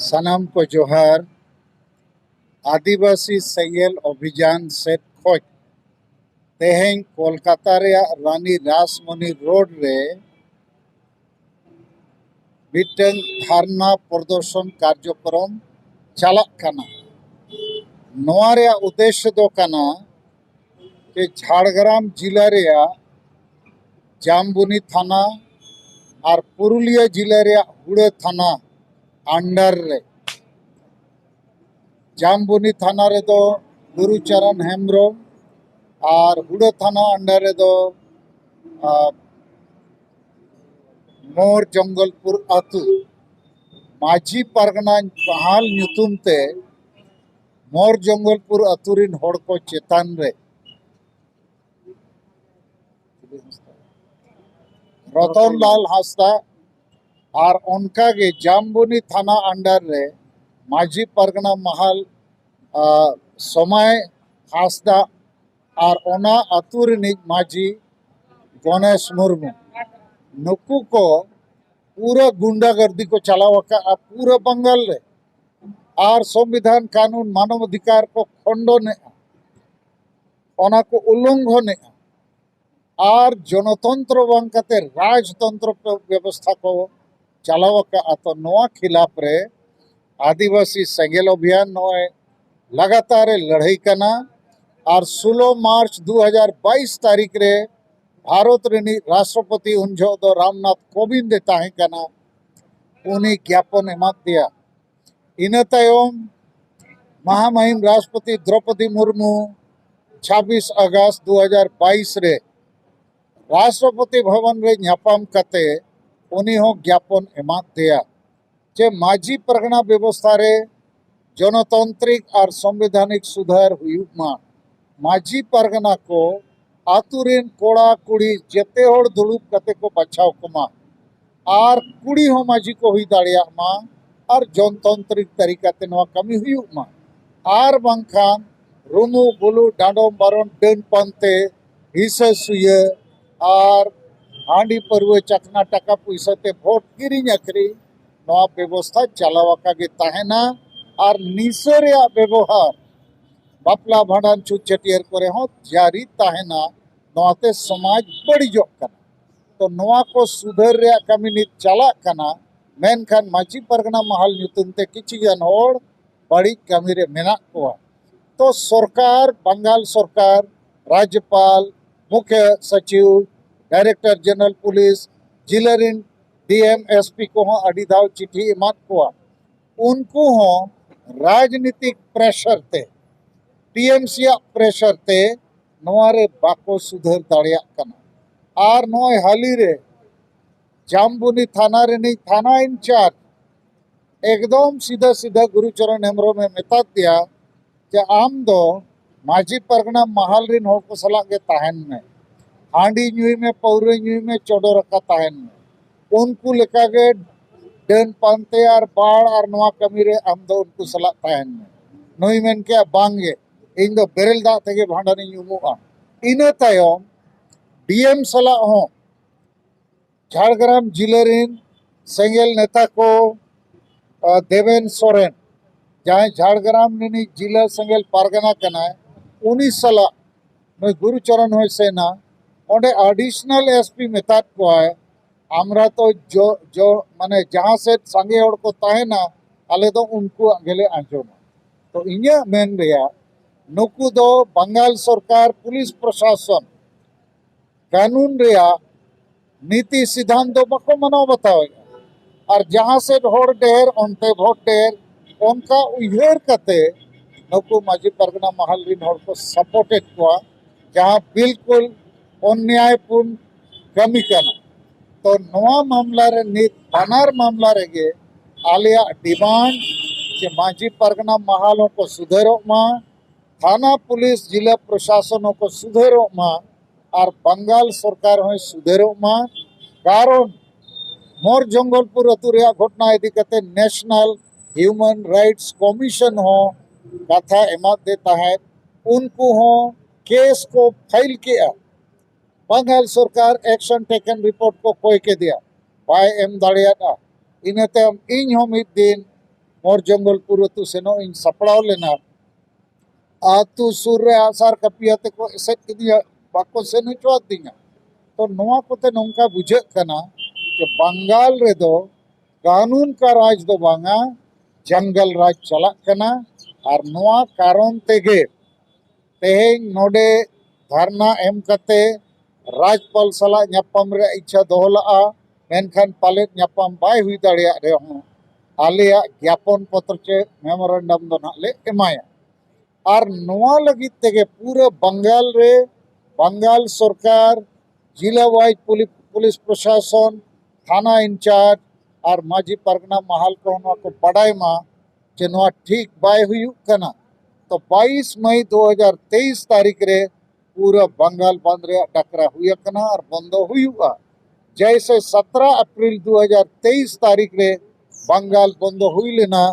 सनाम को जोहार। आदिवासी सेंगेल अभियान से खोज तेहें कोलकाता रे रानी रासमणी रोड रे मिटन धारणा प्रदर्शन कार्यक्रम चलक कना। नोआ रे उद्देश्य दो कना कि झाड़ग्राम जिला रे जामबुनी थाना और पुरुलिया जिला रे हुड़े थाना अंडर रे जामबुनी थाना रे दो गुरुचरण हेम्ब्रम और हुड़े थाना अंडर रे दो मोर जंगलपुर अतु माझी परगना बहाल ᱧᱩᱛᱩᱢ ते मोर जंगलपुर अतु रिन होड़ को चेतन रे रतन लाल हांसदा और उनका के जामबुनी थाना अंडर रे माझी परगना महल समय हांसदा और ओना अतु रिनिज माझी गणेश मुर्मू नुकू को पूरा गुंडागर्दी को चलावका पूरा बंगाल रे और संविधान कानून मानव अधिकार को खंडन ओना को उल्लंघन और जनतंत्र बांकते राजतंत्र व्यवस्था को चलावका तो नोआ खिलाफ रे आदिवासी सेंगेल अभियान नोए लगातार लड़ाई करना और 16 मार्च 2022 तारीख रे भारत रेनी राष्ट्रपति उन दो रामनाथ कोविंद ताहें उन्हीं ज्ञापन एमा दिया। इन तायम महामहिम राष्ट्रपति द्रौपदी मुर्मू 26 अगस्त 2022 रे राष्ट्रपति भवन रे ᱧᱟᱯᱟᱢ कते उन्हीं हो ज्ञापन एमा दिया जे माझी परगना व्यवस्था रे जनतांत्रिक और संवैधानिक सुधार हुयुमा माझी परगना को आतुरेन कोड़ा कुड़ी जेते होड़ दुड़ुब कते को बचाव कमा और कुड़ी हो माझी को हुई दाड़िया मा और जनतांत्रिक तरीका ते नवा कमी हुयुमा और बांखान रुमु बुलु डांडोम बारोन डेन पंते हिस्सा सुये और हांडी परवे चकना टका पैसा ते भोट किरिंग अखरी नवा व्यवस्था चलावका के ताहेना और निसरिया व्यवहार बापला भांडान छूट छटियर करे हो जारी ताहेना नवाते समाज बड़ीजोग कना तो नवा को सुधर रे कमी नित चला कना मेनखान माझी परगना महल ᱧᱩᱛᱩᱢ ते किछि गान होड़ बड़ी कमी रे मेना कोआ तो सरकार बंगाल सरकार राज्यपाल मुख्य सचिव डायरेक्टर जनरल पुलिस जिला रिन डीएम एसपी को हो अड़ी दाव चिट्ठी एमात कोआ उनको हो राजनीतिक प्रेशर ते टीएमसी प्रेशर ते नोआरे बाको सुधर दाड़िया कना और नोय हाली रे जामबुनी थाना रे थाना इंचार्ज एकदम सीधा सीधा गुरुचरण हेम्ब्रम में मेता दिया कि आम दो माझी परगना महल रिन होड़ को सला के ताहन में हांडी ᱧᱩᱭ में पौरे ᱧᱩᱭ में चोडो रखा ताहन में उनको लेका के डेन पानते और बाढ़ और नवा कमी रे आम दो उनको सला ताहन में नई मेन के बांगे इन दो बेरेल दा तेगे भांडानी ᱧᱩᱢᱩᱜᱼᱟ इन तायम डीएम सला हो झाड़ग्राम जिले रिन सेंगेल नेता को देवेन सोरेन जहाँ झाड़ग्राम रिनी जिला सेंगेल पारगना कना उन्हीं सला मैं गुरुचरण हो सेना ओंडे एडिशनल एसपी मेतात को है आमरा तो जो जो माने जहाँ से संगे होड़ को ताहेना आले तो उनको गेले आंजोमा तो इन्या मेन रेया नुकु दो बंगाल सरकार पुलिस प्रशासन कानून रेया नीति सिद्धांत दो बको मनाव बतावेगा और जहाँ से होड़ ढेर उनते वोट ढेर उनका उयहर कते नुकु माझी परगना महल रिन होड़ को सपोर्टेड को जहाँ बिल्कुल अन्यायपूर्ण कमी करना तो नवा मामला रे नित बानार मामला रेगे आलिया डिमांड के माझी परगना महलों को सुधरो मा थाना पुलिस जिला प्रशासनों को सुधरो मा और बंगाल सरकार हो सुधरो मा कारण मोर जंगलपुर अतु रे घटना इदी कते नेशनल ह्यूमन राइट्स कमीशन हो कथा एमा देता है उनको हो केस को फाइल किया बंगाल सरकार एक्शन टेकन रिपोर्ट को कोई के दिया बाय एम दाड़िया इनते इन हो मिद दिन मोर जंगलपुर अतु सेनो इन सपड़ाव लेना आतु सुर रे आसार कपियाते को एसेट किदिया बाको सेन चोत दिया तो नोआ कोते नोंका बुझे कना कि बंगाल रे दो कानून का राज दो बांगा जंगल राज चला कना और नोआ कारण तेगे तेहें नोडे धरना एम कते राजपाल सला न्यापम रे इच्छा दोहला मेनखान पालेट न्यापम बाय हुई दाड़िया रे हूँ आलिया ज्ञापन पत्र चे मेमोरेंडम दो ना ले एमाया और नोआ लगित तेगे पूरे बंगाल रे बंगाल सरकार जिला वाइज पुलिस प्रशासन थाना इंचार्ज और माजी परगना महाल को बड़ाई मा जे नोआ ठीक बाय हुई कना तो 22 मई 2023 तारीख रे पूरा बंगाल बंद रे डकरा हुई कना और बंद हुआ जैसे 17 अप्रैल 2023 तारीख रे बंगाल बंद हुई लेना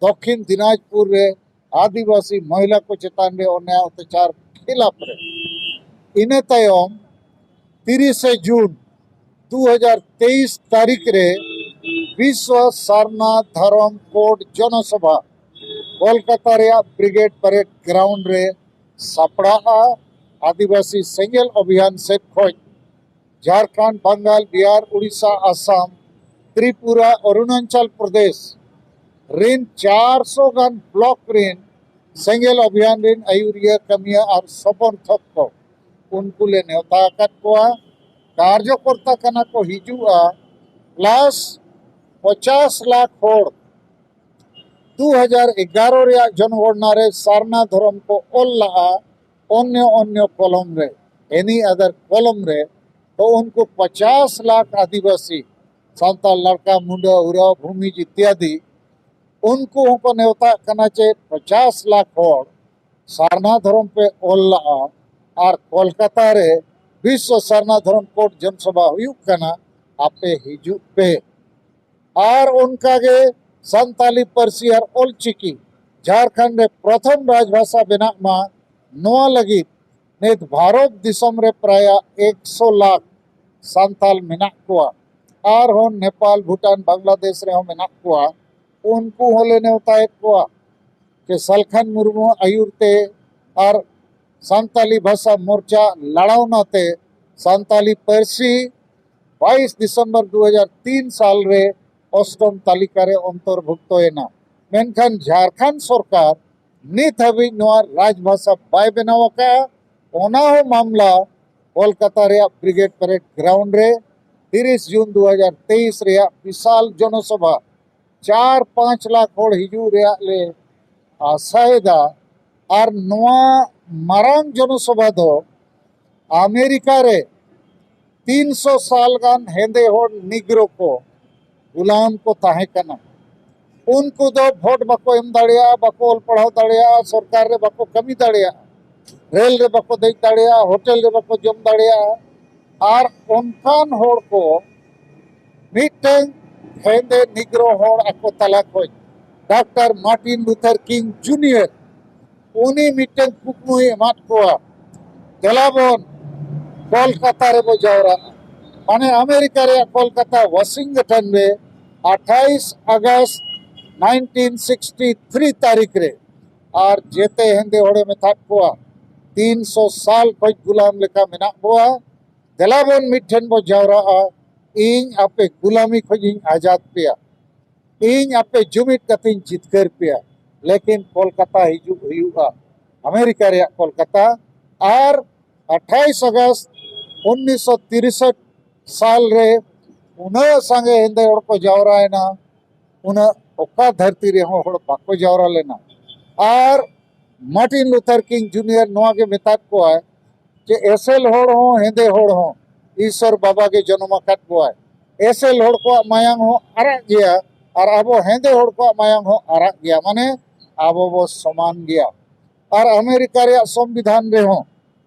दक्षिण दिनाजपुर रे आदिवासी महिला को चेतान रे अन्याय अत्याचार खिलाफ रे इने तायम 30 जून 2023 तारीख रे विश्व सारनाथ धर्म कोड जनसभा कोलकाता रे ब्रिगेड परेड ग्राउंड रे सपड़ा आदिवासी सेंगेल अभियान से खोज झारखंड बंगाल बिहार उड़ीसा आसाम त्रिपुरा अरुणाचल प्रदेश रिन 400 गान ब्लॉक रिन सेंगेल अभियान रिन आयुरिया कमिया और समर्थक को उनको ले नेवता को कार्यकर्ता कना को हिजुआ प्लस 50 लाख होड़ 2011 रे जनगणना रे सारना धर्म को ओल लगा अन्य अन्य कॉलम रे एनी अदर कॉलम रे तो उनको 50 लाख आदिवासी सांताल लड़का मुंडा उरा भूमिज इत्यादि उनको नेवता कना चे 50 लाख होड़ सारना धर्म पे ओल लगा और कोलकाता रे विश्व सारना धर्म कोड जनसभा हुई कना आपे हिजू पे और उनका गे संताली परसी और ओलचिकी झारखंड रे प्रथम राजभाषा बना मा नोआ लगी नेत भारत दिसम रे प्राय 100 लाख संताल मेना कुआ और हो नेपाल भूटान बांग्लादेश रे हो मेना कुआ उनको होले नेवता कुआ के सलखन मुर्मू आयुरते और संताली भाषा मोर्चा लड़ावनाते संताली परसी 22 दिसंबर 2003 साल रे अष्टम तालिका रे अंतर्भुक्त एना मेनखान झारखंड सरकार नित हबी नोआ राजभाषा बाय बनावा का ओना हो मामला कोलकाता रे ब्रिगेड परेड ग्राउंड रे 30 जून 2023 रे विशाल जनसभा 4-5 लाख होड़ हिजू रे ले आसायदा और नोआ मारांग जनसभा दो अमेरिका रे 300 साल गान हेंदे होड़ निग्रो को गुलाम को ताहे कना उनको दो वोट बाको एम दाड़िया बाको ऑल पढ़ाव दाड़िया सरकार रे बाको कमी दाड़िया रेल रे बाको देख दाड़िया होटल रे बाको जम दाड़िया और उनकान होड़ को मीटिंग हेंदे निग्रो होड़ ako तला खोज doctor Martin Luther king junior उनी मीटिंग कुकमुई मात कोआ देलाबन कोलकाता रे बो जावरा माने अमेरिका रे कोलकाता वाशिंगटन में 28 अगस्त 1963 तारीख रे और जेते हेंदे होड़े में था कोआ 300 साल खोज गुलाम लेका मेना बोआ देलाबन मिठन बो जावरा इन आपे गुलामी खोजिंग आजाद पिया इन आपे जुमिट कतिन जितकर पिया लेकिन कोलकाता हिजू हुआ अमेरिका रे कोलकाता और 28 अगस्त 1963 साल रे उन्हें संगे हिंदे होड़ को जावरा है ना उन्हें ओका धरती रे होड़ बाको जावरा लेना और मार्टिन लूथर किंग जूनियर नोआ के मेताक को है कि एसेल होड़ हो हिंदे होड़ हो ईश्वर बाबा के जन्म काट को है एसेल होड़ को मायांग हो अरग गया और अब हेंदे होड़ को मायांग हो अरग गया माने अब वो समान गया और अमेरिका रे संविधान रे हो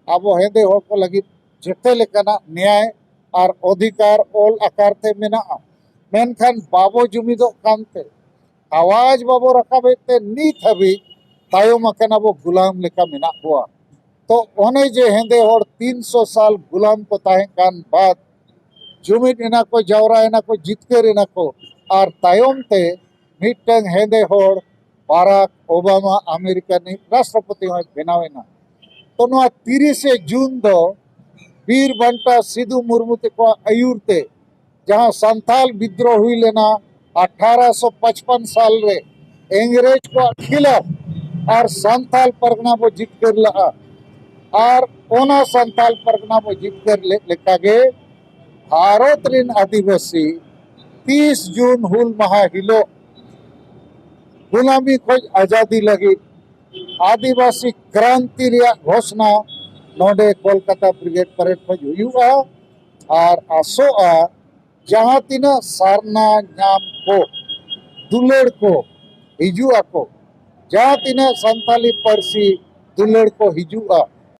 अब हेंदे होड़ को लगी जेते लेकना न्याय और अधिकार ओल आकार ते मेना मेनखान बाबो जुमिदो कानते आवाज बाबो रखाबेते नीत हबी तायम अकना वो गुलाम लेका मेना हुआ तो ओने जे हेंदे होड़ 300 साल गुलाम को ताहे कान बाद जुमिद एना को जावरा एना को जितकर एना को और तायम ते ᱢᱤᱫᱴᱟᱝ ᱦᱮᱸᱫᱮ ᱦᱚᱲ ᱵᱟᱨᱟᱠ ᱳᱵᱟᱢᱟ ᱟᱢᱮᱨᱤᱠᱟ ᱨᱤᱱᱤᱡ ᱨᱟᱥᱴᱨᱚᱯᱚᱛᱤ ᱦᱚᱸᱭ ᱵᱮᱱᱟᱣᱮᱱᱟ। तो नोआ 30 जून दो ᱵᱤᱨ ᱵᱟᱱᱴᱟ ᱥᱤᱫᱩ ᱢᱩᱨᱢᱩ ᱛᱮᱠᱚᱣᱟᱜ ᱟᱹᱭᱩᱨ ᱛᱮ जहाँ संथाल विद्रोह हुई लेना 1855 साल रे इंग्रेज को खिलाफ और संथाल परगना को जितकर लगा और ओना संथाल परगना को जितकर लेकागे भारत रिन आदिवासी 30 जून हुल महा हिलो गुलामी खोज आजादी लगी आदिवासी क्रांति रिया घोषणा नोडे कोलकाता ब्रिगेड परेड खोज हुआ और आसोआ जहाँ तीना सारना नाम को दुलड़ को हिजुआ को जहाँ तीना संताली परसी दुलड़ को हिजुआ